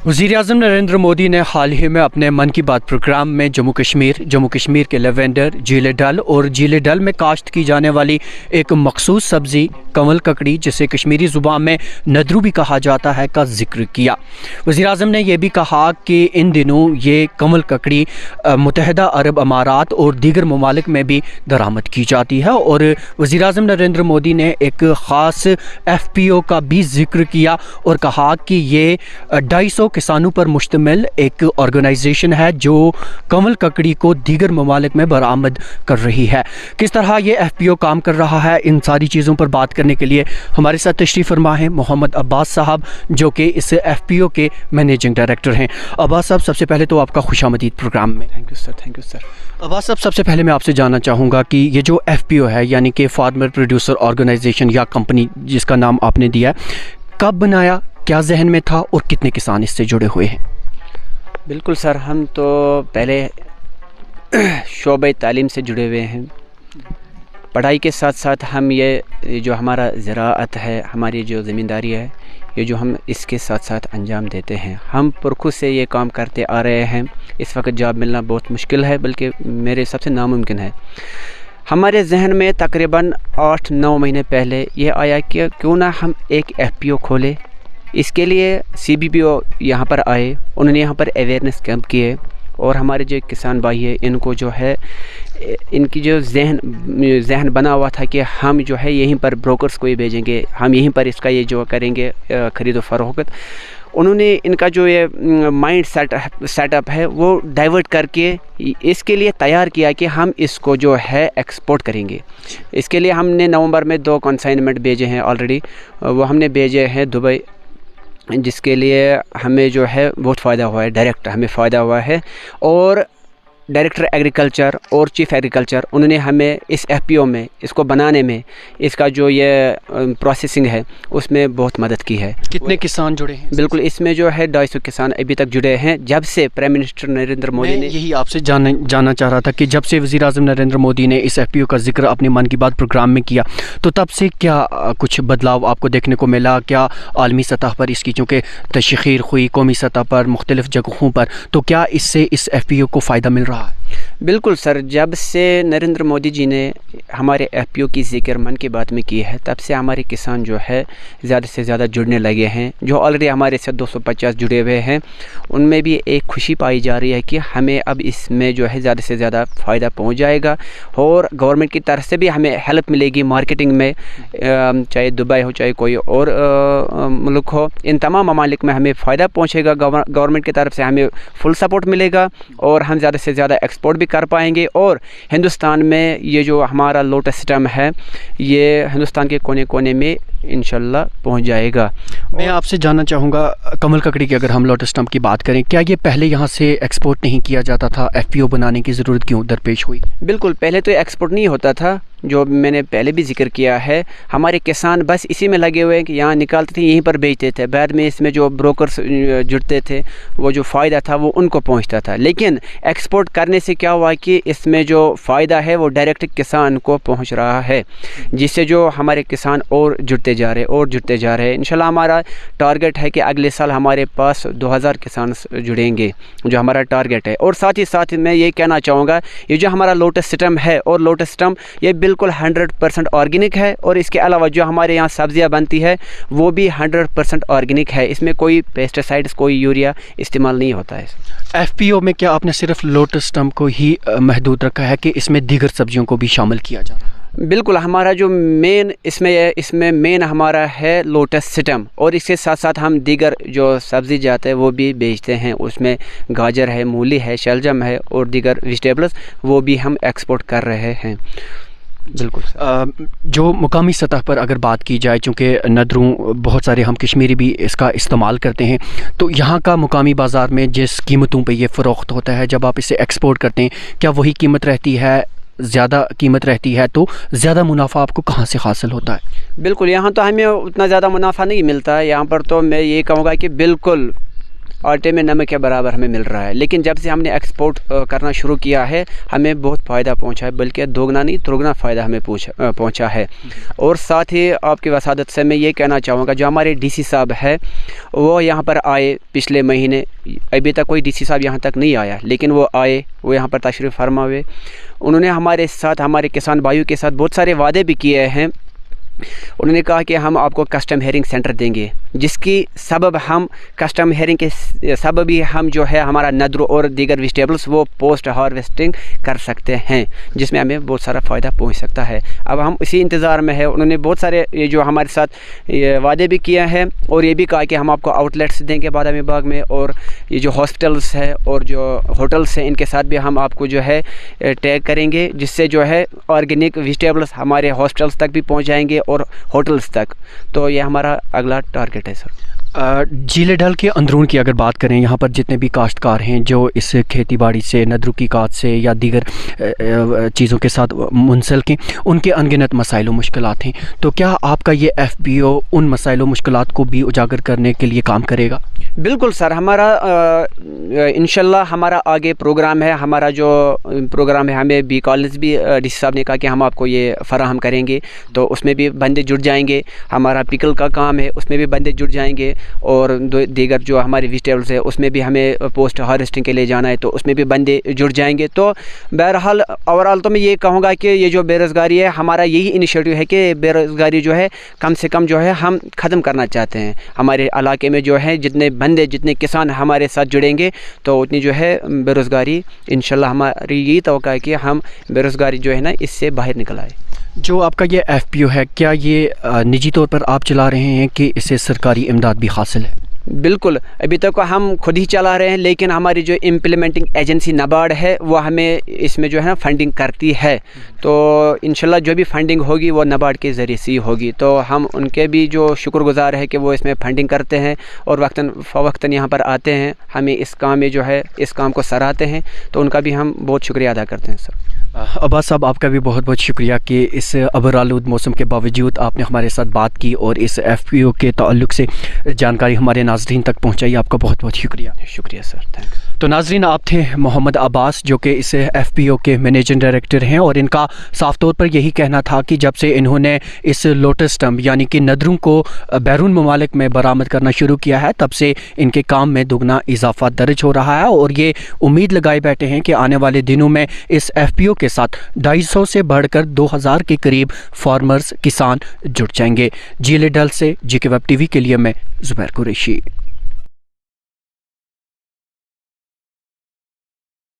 वज़ीर-ए-आज़म नरेंद्र मोदी ने हाल ही में अपने मन की बात प्रोग्राम में जम्मू कश्मीर के लेवेंडर, झील डल और झील डल में काश्त की जाने वाली एक मखसूस सब्ज़ी कमल ककड़ी, जिसे कश्मीरी ज़ुबान में नदरू भी कहा जाता है, का जिक्र किया। वज़ीर-ए-आज़म ने यह भी कहा कि इन दिनों ये कमल ककड़ी मुत्तहिदा अरब अमारात और दीगर ममालिक में भी दरामद की जाती है। और वज़ीर-ए-आज़म नरेंद्र मोदी ने एक ख़ास FPO का भी जिक्र किया और कहा कि ये 250 किसानों पर मुश्तमिल एक ऑर्गेनाइजेशन है जो कमल ककड़ी को दीगर ममालिक में बरामद कर रही है। किस तरह ये FPO काम कर रहा है, इन सारी चीज़ों पर बात करने के लिए हमारे साथ तशरीफ़ फरमा हैं मोहम्मद अब्बास साहब, जो कि इस FPO के मैनेजिंग डायरेक्टर हैं। अब्बास साहब, सबसे पहले तो आपका खुशामदीद प्रोग्राम में। Thank you sir. Abbas sahab, सबसे पहले मैं आपसे जानना चाहूँगा कि ये जो FPO है, यानी कि फार्मर प्रोड्यूसर ऑर्गेनाइजेशन या कंपनी जिसका नाम आपने दिया है, कब बनाया, क्या जहन में था और कितने किसान इससे जुड़े हुए हैं? बिल्कुल सर, हम तो पहले शोबे तालीम से जुड़े हुए हैं। पढ़ाई के साथ साथ हम ये जो हमारा ज़राअत है, हमारी जो ज़मींदारी है, ये जो हम इसके साथ साथ अंजाम देते हैं। हम पुरखुद से ये काम करते आ रहे हैं। इस वक्त जॉब मिलना बहुत मुश्किल है, बल्कि मेरे हिसाब से नामुमकिन है। हमारे जहन में तकरीबन 8-9 महीने पहले ये आया कि क्यों ना हम एक FPO खोलें। इसके लिए CBPO यहाँ पर आए, उन्होंने यहाँ पर अवेयरनेस कैंप किए और हमारे जो किसान भाई है, इनको जो है इनकी जो जहन बना हुआ था कि हम जो है यहीं पर ब्रोकर्स को ही भेजेंगे, हम यहीं पर इसका ये जो करेंगे ख़रीदो फरोख्त। उन्होंने इनका जो ये माइंड सेटअप है वो डाइवर्ट करके इसके लिए तैयार किया कि हम इसको जो है एक्सपोर्ट करेंगे। इसके लिए हमने नवंबर में 2 कंसाइनमेंट भेजे हैं ऑलरेडी, वो हमने भेजे हैं दुबई, जिसके लिए हमें जो है बहुत फ़ायदा हुआ है, डायरेक्ट हमें फ़ायदा हुआ है। और डायरेक्टर एग्रीकल्चर और चीफ़ एग्रीकल्चर, उन्होंने हमें इस FPO में, इसको बनाने में, इसका जो ये प्रोसेसिंग है उसमें बहुत मदद की है। कितने किसान जुड़े हैं? बिल्कुल, इसमें जो है 250 किसान अभी तक जुड़े हैं जब से प्राइम मिनिस्टर नरेंद्र मोदी ने। यही आपसे जानना चाह रहा था कि जब से वज़ीर-ए-आज़म नरेंद्र मोदी ने इस FPO का जिक्र अपने मन की बात प्रोग्राम में किया, तो तब से क्या कुछ बदलाव आपको देखने को मिला? क्या आलमी सतह पर इसकी चूँकि तशहीर हुई, कौमी सतह पर मुख्तलिफ़ जगहों पर, तो क्या इससे इस FPO को फ़ायदा मिल रहा है? बिल्कुल सर, जब से नरेंद्र मोदी जी ने हमारे FPO की जिक्र मन की बात में की है, तब से हमारे किसान जो है ज़्यादा से ज़्यादा जुड़ने लगे हैं। जो ऑलरेडी हमारे से 250 जुड़े हुए हैं, उनमें भी एक खुशी पाई जा रही है कि हमें अब इसमें जो है ज़्यादा से ज़्यादा फ़ायदा पहुंच जाएगा और गवर्नमेंट की तरफ से भी हमें हेल्प मिलेगी मार्केटिंग में, चाहे दुबई हो चाहे कोई और मुल्क हो, इन तमाम ममालिक में हमें फ़ायदा पहुँचेगा। गवर्नमेंट की तरफ से हमें फुल सपोर्ट मिलेगा और हम ज़्यादा से ज़्यादा एक्सपोर्ट भी कर पाएंगे। और हिंदुस्तान में ये जो हमारा लोटस सिस्टम है, ये हिंदुस्तान के कोने कोने में इंशाल्लाह पहुंच जाएगा। मैं आपसे जानना चाहूँगा, कमल ककड़ी की अगर हम लोटस स्टम्प की बात करें, क्या ये पहले यहाँ से एक्सपोर्ट नहीं किया जाता था? FPO बनाने की ज़रूरत क्यों दरपेश हुई? बिल्कुल, पहले तो एक्सपोर्ट नहीं होता था, जो मैंने पहले भी जिक्र किया है। हमारे किसान बस इसी में लगे हुए हैं कि यहाँ निकालते थे, यहीं पर बेचते थे। बाद में इसमें जो ब्रोकर्स जुड़ते थे, वो जो फ़ायदा था वो उनको पहुँचता था। लेकिन एक्सपोर्ट करने से क्या हुआ कि इसमें जो फ़ायदा है वो डायरेक्ट किसान को पहुँच रहा है, जिससे जो हमारे किसान और जुड़ते जा रहे हैं। इंशाल्लाह हमारा टारगेट है कि अगले साल हमारे पास 2000 किसान जुड़ेंगे, जो हमारा टारगेट है। और साथ ही साथ मैं ये कहना चाहूँगा, ये जो हमारा लोटस सिस्टम है, और लोटस सिस्टम ये बिल्कुल 100% ऑर्गेनिक है। और इसके अलावा जो हमारे यहाँ सब्जियाँ बनती है वो भी 100% ऑर्गेनिक है। इसमें कोई पेस्टिसाइड्स, कोई यूरिया इस्तेमाल नहीं होता है। FPO में क्या आपने सिर्फ लोटस स्टम्प को ही महदूद रखा है कि इसमें दीगर सब्जियों को भी शामिल किया जा रहा है? बिल्कुल, हमारा जो मेन इसमें मेन हमारा है लोटस सिस्टम, और इसके साथ साथ हम दीगर जो सब्ज़ी जाते हैं वो भी बेचते हैं। उसमें गाजर है, मूली है, शलजम है और दीगर वेजिटेबल्स, वो भी हम एक्सपोर्ट कर रहे हैं। बिल्कुल। जो मुकामी सतह पर अगर बात की जाए, चूँकि नदरू बहुत सारे हम कश्मीरी भी इसका इस्तेमाल करते हैं, तो यहाँ का मुकामी बाज़ार में जिस कीमतों पे ये फ़रोख्त होता है, जब आप इसे एक्सपोर्ट करते हैं, क्या वही कीमत रहती है? ज़्यादा कीमत रहती है तो ज़्यादा मुनाफा आपको कहाँ से हासिल होता है? बिल्कुल, यहाँ तो हमें उतना ज़्यादा मुनाफा नहीं मिलता है। यहाँ पर तो मैं ये कहूँगा कि बिल्कुल आटे में नमक के बराबर हमें मिल रहा है। लेकिन जब से हमने एक्सपोर्ट करना शुरू किया है हमें बहुत फ़ायदा पहुंचा है, बल्कि दोगुना नहीं तिगुना फ़ायदा हमें पहुंचा है। और साथ ही आपकी वसादत से मैं ये कहना चाहूँगा, जो हमारे डीसी साहब है वो यहाँ पर आए पिछले महीने, अभी तक कोई डीसी साहब यहाँ तक नहीं आया, लेकिन वो आए, वो यहाँ पर तशरीफ़ फरमा हुए। उन्होंने हमारे साथ, हमारे किसान भाइयों के साथ बहुत सारे वादे भी किए हैं। उन्होंने कहा कि हम आपको कस्टम हेयरिंग सेंटर देंगे, जिसकी सबब हम कस्टम हेयरिंग के सबब ही हम जो है हमारा नद्र और दीगर वेजिटेबल्स वो पोस्ट हार्वेस्टिंग कर सकते हैं, जिसमें हमें बहुत सारा फ़ायदा पहुंच सकता है। अब हम इसी इंतज़ार में है। उन्होंने बहुत सारे ये जो हमारे साथ ये वादे भी किए हैं और ये भी कहा कि हम आपको आउटलेट्स देंगे बादामी बाग में, और ये जो हॉस्पिटल्स है और जो होटल्स हैं इनके साथ भी हम आपको जो है टैग करेंगे, जिससे जो है ऑर्गेनिक वेजिटेबल्स हमारे हॉस्पिटल्स तक भी पहुँच जाएंगे और होटल्स तक। तो ये हमारा अगला टारगेट है सर। झीले डल के अंदरून की अगर बात करें, यहाँ पर जितने भी काश्तकार हैं जो इस खेती बाड़ी से, नदरू की काट से या दीगर चीज़ों के साथ मुंसलिक हैं, उनके अनगिनत मसाइल व मुश्किलात हैं, तो क्या आपका ये FPO उन मसाइल व मुश्किलात को भी उजागर करने के लिए काम करेगा? बिल्कुल सर, हमारा इंशाल्लाह हमारा आगे प्रोग्राम है। हमारा जो प्रोग्राम है, हमें बी कॉलेज भी डीसी साहब ने कहा कि हम आपको ये फ़राहम करेंगे, तो उसमें भी बंदे जुड़ जाएंगे। हमारा पिकल का काम है, उसमें भी बंदे जुड़ जाएंगे, और दीगर जो हमारी वेजिटेबल्स है उसमें भी हमें पोस्ट हार्वेस्टिंग के लिए जाना है, तो उसमें भी बंदे जुड़ जाएंगे। तो बहरहाल ओवरऑल तो मैं ये कहूँगा कि ये जो बेरोज़गारी है, हमारा यही इनिशिएटिव है कि बेरोज़गारी जो है कम से कम जो है हम ख़त्म करना चाहते हैं। हमारे इलाके में जो है जितने बंदे, जितने किसान हमारे साथ जुड़ेंगे तो उतनी जो है बेरोज़गारी इंशाल्लाह, हमारी यही तवक्को है कि हम बेरोज़गारी जो है ना इससे बाहर निकल आए। जो आपका ये FPO है, क्या ये निजी तौर पर आप चला रहे हैं कि इससे सरकारी इमदाद भी हासिल है? बिल्कुल, अभी तक हम खुद ही चला रहे हैं, लेकिन हमारी जो इम्प्लीमेंटिंग एजेंसी नाबार्ड है वो हमें इसमें जो है ना फंडिंग करती है। तो इंशाल्लाह जो भी फंडिंग होगी वो नाबार्ड के ज़रिए से ही होगी। तो हम उनके भी जो शुक्रगुज़ार है कि वो इसमें फंडिंग करते हैं और वक्तन फ़वक्तन यहाँ पर आते हैं, हमें इस काम में जो है इस काम को सराहते हैं, तो उनका भी हम बहुत शुक्रिया अदा करते हैं सर। अब्बास साहब, आपका भी बहुत बहुत शुक्रिया कि इस अबरालूद मौसम के बावजूद आपने हमारे साथ बात की और इस FPO के ताल्लुक़ से जानकारी हमारे नाज़रीन तक पहुंचाई। आपका बहुत बहुत शुक्रिया। शुक्रिया सर, थैंक्स। तो नाज़रीन, आप थे मोहम्मद अब्बास, जो कि इस FPO के मैनेजिंग डायरेक्टर हैं, और इनका साफ तौर पर यही कहना था कि जब से इन्होंने इस लोटस स्टम्प यानी कि नदरों को बैरून ममालिक में बरामद करना शुरू किया है, तब से इनके काम में दुगना इजाफा दर्ज हो रहा है, और ये उम्मीद लगाए बैठे हैं कि आने वाले दिनों में इस FPO के साथ 250 से बढ़कर 2000 के करीब फार्मर्स, किसान जुड़ जाएंगे। झीले डल से GK वेब TV के लिए मैं ज़ुबैर कुरैशी।